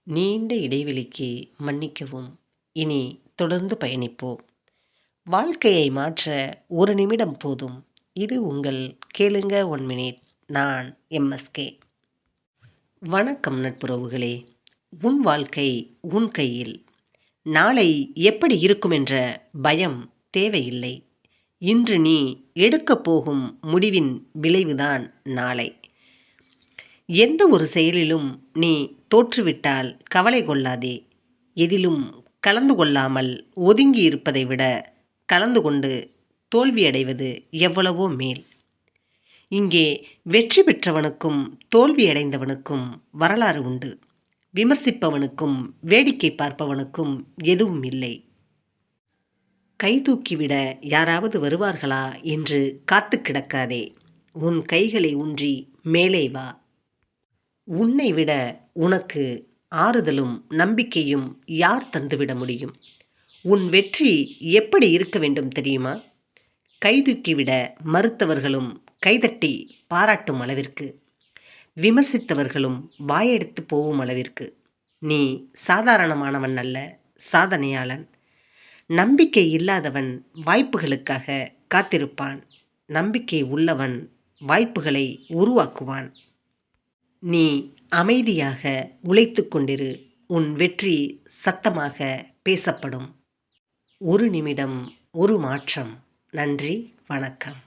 நீண்ட இடைவெளிக்கு மன்னிக்கவும். இனி தொடர்ந்து பயணிப்போம். வாழ்க்கையை மாற்ற ஒரு நிமிடம் போதும். இது உங்கள் கேளுங்க 1 மினிட். நான் எம்எஸ்கே. வணக்கம் நட்புறவுகளே. உன் வாழ்க்கை உன் கையில். நாளை எப்படி இருக்கும் என்ற பயம் தேவையில்லை. இன்று நீ எடுக்கப் போகும் முடிவின் விளைவுதான் நாளை. எந்த ஒரு செயலிலும் நீ தோற்றுவிட்டால் கவலை கொள்ளாதே. எதிலும் கலந்து கொள்ளாமல் ஒதுங்கி இருப்பதை விட கலந்து கொண்டு தோல்வியடைவது எவ்வளவோ மேல். இங்கே வெற்றி பெற்றவனுக்கும் தோல்வியடைந்தவனுக்கும் வரலாறு உண்டு. விமர்சிப்பவனுக்கும் வேடிக்கை பார்ப்பவனுக்கும் எதுவும் இல்லை. கைதூக்கிவிட யாராவது வருவார்களா என்று காத்து கிடக்காதே. உன் கைகளை ஊன்றி மேலே வா. உன்னை விட உனக்கு ஆறுதலும் நம்பிக்கையும் யார் தந்துவிட முடியும்? உன் வெற்றி எப்படி இருக்க வேண்டும் தெரியுமா? கைதூக்கிவிட மறுத்தவர்களும் கைதட்டி பாராட்டும் அளவிற்கு, விமர்சித்தவர்களும் வாயெடுத்து போகும் அளவிற்கு. நீ சாதாரணமானவன் அல்ல, சாதனையாளன். நம்பிக்கை இல்லாதவன் வாய்ப்புகளுக்காக காத்திருப்பான். நம்பிக்கை உள்ளவன் வாய்ப்புகளை உருவாக்குவான். நீ அமைதியாக உழைத்து கொண்டிரு. உன் வெற்றி சத்தமாக பேசப்படும். ஒரு நிமிடம், ஒரு மாற்றம். நன்றி, வணக்கம்.